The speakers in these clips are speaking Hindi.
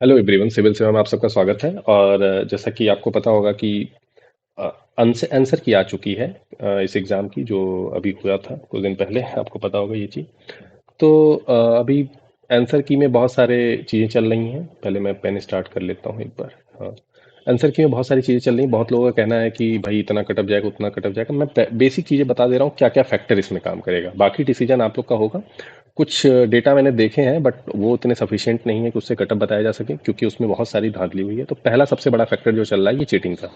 हेलो एवरीवन, सिविल सेवा में आप सबका स्वागत है। और जैसा कि आपको पता होगा कि आंसर की आ चुकी है इस एग्ज़ाम की, जो अभी हुआ था कुछ दिन पहले। आपको पता होगा ये चीज़। तो अभी आंसर की में बहुत सारे चीज़ें चल रही हैं। पहले मैं पेन स्टार्ट कर लेता हूँ एक बार। हाँ, आंसर की में बहुत सारी चीज़ें चल रही हैं। बहुत लोगों का कहना है कि भाई इतना कटअप जाएगा, उतना कटअप जाएगा। मैं बेसिक चीज़ें बता दे रहा हूँ, क्या क्या फैक्टर इसमें काम करेगा। बाकी डिसीजन आप लोग का होगा। कुछ डेटा मैंने देखे हैं, बट वो उतने सफिशिएंट नहीं है कि उससे कटअप बताया जा सके, क्योंकि उसमें बहुत सारी धांधली हुई है। तो पहला सबसे बड़ा फैक्टर जो चल रहा है, ये चीटिंग का।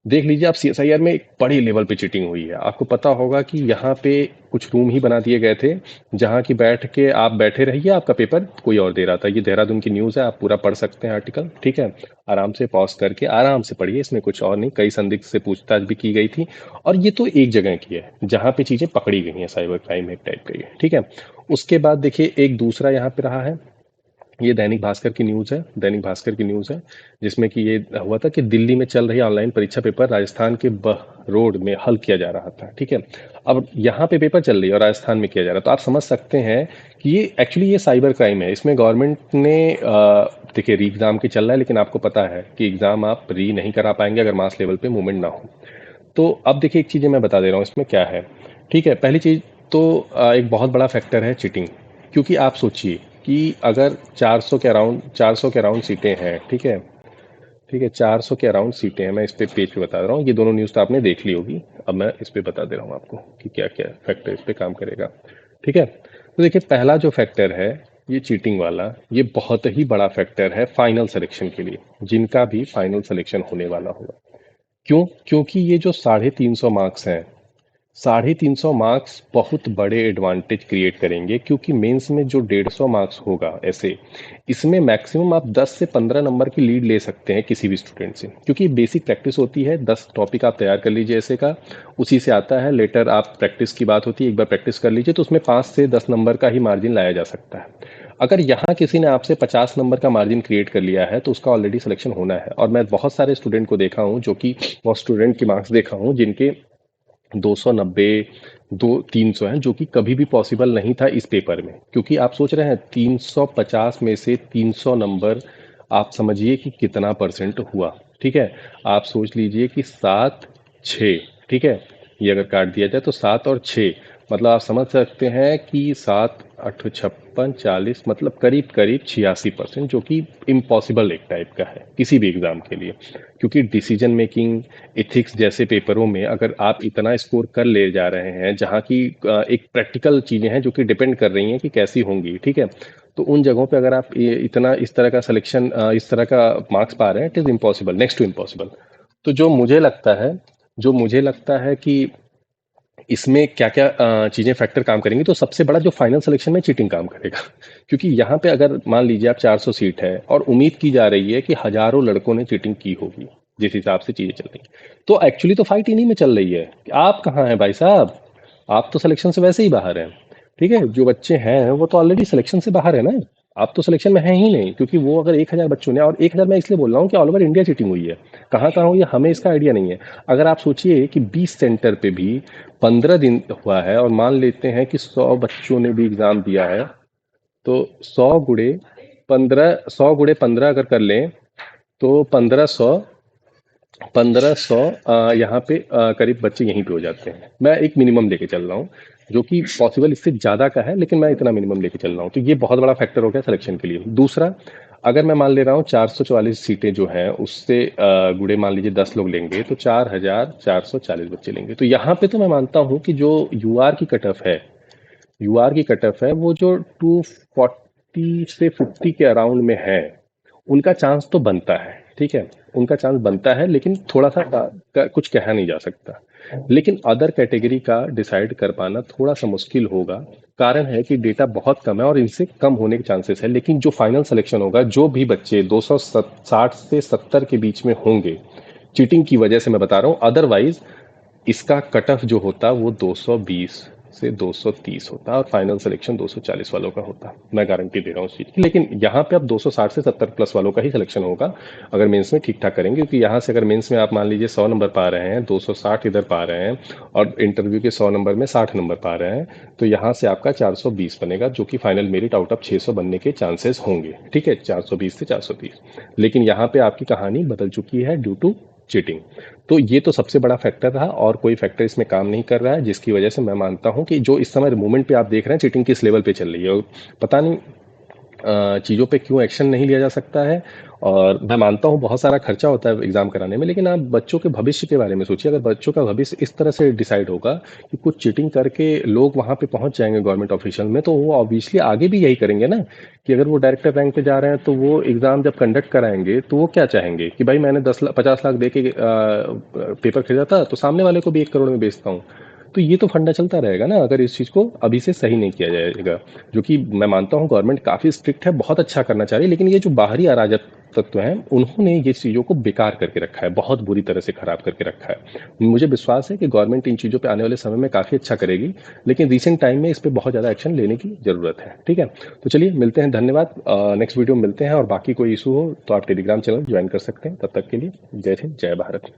देख लीजिए, आप सीएसआईआर में एक बड़ी लेवल पे चीटिंग हुई है। आपको पता होगा कि यहाँ पे कुछ रूम ही बना दिए गए थे, जहाँ की बैठ के आप बैठे रहिए, आपका पेपर कोई और दे रहा था। ये देहरादून की न्यूज़ है, आप पूरा पढ़ सकते हैं आर्टिकल, ठीक है। आराम से पॉज करके आराम से पढ़िए, इसमें कुछ और नहीं। कई संदिग्ध से पूछताछ भी की गई थी। और ये तो एक जगह की है जहाँ पे चीज़ें पकड़ी गई हैं, साइबर क्राइम एक टाइप का, ये ठीक है। उसके बाद देखिए, एक दूसरा यहाँ पे रहा है। ये दैनिक भास्कर की न्यूज़ है, दैनिक भास्कर की न्यूज़ है, जिसमें कि ये हुआ था कि दिल्ली में चल रही ऑनलाइन परीक्षा पेपर राजस्थान के रोड में हल किया जा रहा था, ठीक है। अब यहाँ पे पेपर चल रही है और राजस्थान में किया जा रहा है, तो आप समझ सकते हैं कि ये एक्चुअली ये साइबर क्राइम है। इसमें गवर्नमेंट ने देखिए, री एग्ज़ाम की चल रहा है, लेकिन आपको पता है कि एग्ज़ाम आप री नहीं करा पाएंगे अगर मास लेवल पे मूवमेंट ना हो। तो अब देखिए, एक चीज़ें मैं बता दे रहा हूँ इसमें क्या है। ठीक है, पहली चीज़ तो एक बहुत बड़ा फैक्टर है चीटिंग। क्योंकि आप सोचिए कि अगर 400 के अराउंड सीटें हैं, ठीक है। ठीक है, 400 के अराउंड सीटें हैं। मैं इस पे पेज पे बता रहा हूँ, ये दोनों न्यूज़ तो आपने देख ली होगी। अब मैं इस पे बता दे रहा हूँ आपको कि क्या क्या फैक्टर इस पे काम करेगा, ठीक है। तो देखिए, पहला जो फैक्टर है, ये चीटिंग वाला, ये बहुत ही बड़ा फैक्टर है फाइनल सिलेक्शन के लिए, जिनका भी फाइनल सिलेक्शन होने वाला होगा। क्यों? क्योंकि ये जो 350 मार्क्स हैं, 350 मार्क्स बहुत बड़े एडवांटेज क्रिएट करेंगे। क्योंकि मेंस में जो 150 मार्क्स होगा ऐसे, इसमें मैक्सिमम आप 10 से 15 नंबर की लीड ले सकते हैं किसी भी स्टूडेंट से। क्योंकि बेसिक प्रैक्टिस होती है, 10 टॉपिक आप तैयार कर लीजिए ऐसे का, उसी से आता है। लेटर आप प्रैक्टिस की बात होती है, एक बार प्रैक्टिस कर लीजिए तो उसमें 5 से 10 नंबर का ही मार्जिन लाया जा सकता है। अगर यहाँ किसी ने आपसे 50 नंबर का मार्जिन क्रिएट कर लिया है, तो उसका ऑलरेडी सिलेक्शन होना है। और मैं बहुत सारे स्टूडेंट को देखा हूँ, जो कि बहुत स्टूडेंट के मार्क्स देखा हूँ जिनके 290, 300 हैं, जो कि कभी भी पॉसिबल नहीं था इस पेपर में। क्योंकि आप सोच रहे हैं, 350 में से 300 नंबर, आप समझिए कि कितना परसेंट हुआ, ठीक है। आप सोच लीजिए कि 7, 6, ठीक है। ये अगर काट दिया जाए तो 7 और 6, मतलब आप समझ सकते हैं कि 7 8 56 40, मतलब करीब करीब 86%, जो कि इम्पॉसिबल एक टाइप का है किसी भी एग्ज़ाम के लिए। क्योंकि डिसीजन मेकिंग, एथिक्स जैसे पेपरों में अगर आप इतना स्कोर कर ले जा रहे हैं, जहाँ की एक प्रैक्टिकल चीज़ें हैं जो कि डिपेंड कर रही हैं कि कैसी होंगी, ठीक है। तो उन जगहों पे अगर आप ये इतना इस तरह का सिलेक्शन, इस तरह का मार्क्स पा रहे हैं, it is impossible, next to impossible. तो जो मुझे लगता है कि इसमें क्या क्या चीज़ें फैक्टर काम करेंगी, तो सबसे बड़ा जो फाइनल सिलेक्शन में चीटिंग काम करेगा। क्योंकि यहाँ पे अगर मान लीजिए आप 400 सीट है और उम्मीद की जा रही है कि हजारों लड़कों ने चीटिंग की होगी, जिस हिसाब से चीज़ें चल रही हैं, तो एक्चुअली तो फाइट इन्हीं में चल रही है कि आप कहाँ हैं भाई साहब। आप तो सिलेक्शन से वैसे ही बाहर हैं, ठीक है। जो बच्चे हैं वो तो ऑलरेडी सिलेक्शन से बाहर है ना। आप तो सिलेक्शन में हैं ही नहीं, क्योंकि वो अगर 1000 बच्चों ने, और 1000 मैं इसलिए बोल रहा हूँ कि ऑल ओवर इंडिया चीटिंग हुई है। कहाँ कहाँ हुई है हमें इसका आइडिया नहीं है। अगर आप सोचिए कि 20 सेंटर पे भी 15 दिन हुआ है, और मान लेते हैं कि 100 बच्चों ने भी एग्जाम दिया है, तो 100 गुड़े 15 अगर कर लें, तो 1500 यहाँ पे करीब बच्चे यहीं पे हो जाते हैं। मैं एक मिनिमम लेके चल रहा हूँ, जो कि पॉसिबल इससे ज़्यादा का है, लेकिन मैं इतना मिनिमम लेके चल रहा हूँ। तो ये बहुत बड़ा फैक्टर हो गया सिलेक्शन के लिए। दूसरा, अगर मैं मान ले रहा हूँ 444 सीटें जो हैं, उससे गुड़े मान लीजिए 10 लोग लेंगे, तो 4440 बच्चे लेंगे। तो यहाँ पे तो मैं मानता हूँ कि जो यूआर की कट ऑफ है, वो जो 240 से 50 के अराउंड में है, उनका चांस तो बनता है, ठीक है। उनका चांस बनता है, लेकिन थोड़ा सा कुछ कहा नहीं जा सकता। लेकिन अदर कैटेगरी का डिसाइड कर पाना थोड़ा सा मुश्किल होगा। कारण है कि डेटा बहुत कम है और इनसे कम होने के चांसेस है। लेकिन जो फाइनल सिलेक्शन होगा, जो भी बच्चे 260 से 70 के बीच में होंगे, चीटिंग की वजह से मैं बता रहा हूँ, अदरवाइज इसका कट ऑफ जो होता वो 220 से 230 होता और फाइनल सिलेक्शन 240 वालों का होता। मैं गारंटी दे रहा हूँ उस चीज़ की। लेकिन यहाँ पे अब 260 से 70 प्लस वालों का ही सिलेक्शन होगा अगर मेंस में ठीक ठाक करेंगे, क्योंकि यहाँ से अगर मेंस में आप मान लीजिए 100 नंबर पा रहे हैं, 260 इधर पा रहे हैं और इंटरव्यू के 100 नंबर में 60 नंबर पा रहे हैं, तो यहाँ से आपका 420 बनेगा, जो कि फाइनल मेरिट आउट ऑफ 600 बनने के चांसेस होंगे। ठीक है, 420 से 430। लेकिन यहाँ पे आपकी कहानी बदल चुकी है ड्यू टू चीटिंग। तो ये तो सबसे बड़ा फैक्टर रहा और कोई फैक्टर इसमें काम नहीं कर रहा है, जिसकी वजह से मैं मानता हूँ कि जो इस समय मूवमेंट पे आप देख रहे हैं चीटिंग किस लेवल पे चल रही है, और पता नहीं चीज़ों पे क्यों एक्शन नहीं लिया जा सकता है। और मैं मानता हूँ बहुत सारा खर्चा होता है एग्ज़ाम कराने में, लेकिन आप बच्चों के भविष्य के बारे में सोचिए। अगर बच्चों का भविष्य इस तरह से डिसाइड होगा कि कुछ चीटिंग करके लोग वहाँ पे पहुँच जाएंगे गवर्नमेंट ऑफिशियल में, तो वो ऑब्वियसली आगे भी यही करेंगे ना। कि अगर वो डायरेक्टर रैंक पे जा रहे हैं तो वो एग्ज़ाम जब कंडक्ट कराएंगे तो वो क्या चाहेंगे कि भाई मैंने 50 लाख दे के पेपर खरीदा था, तो सामने वाले को भी 1 करोड़ में बेचता हूँ। तो ये तो फंडा चलता रहेगा ना अगर इस चीज़ को अभी से सही नहीं किया जाएगा। जो कि मैं मानता हूँ गवर्नमेंट काफ़ी स्ट्रिक्ट है, बहुत अच्छा करना चाह रही है, लेकिन ये जो बाहरी अराजक तत्व हैं उन्होंने ये चीज़ों को बेकार करके रखा है, बहुत बुरी तरह से खराब करके रखा है। मुझे विश्वास है कि गवर्नमेंट इन चीज़ों पे आने वाले समय में काफ़ी अच्छा करेगी, लेकिन रिसेंट टाइम में इस पे बहुत ज़्यादा एक्शन लेने की ज़रूरत है। ठीक है, तो चलिए मिलते हैं, धन्यवाद। नेक्स्ट वीडियो में मिलते हैं, और बाकी कोई इशू हो तो आप टेलीग्राम चैनल ज्वाइन कर सकते हैं। तब तक के लिए जय हिंद, जय भारत।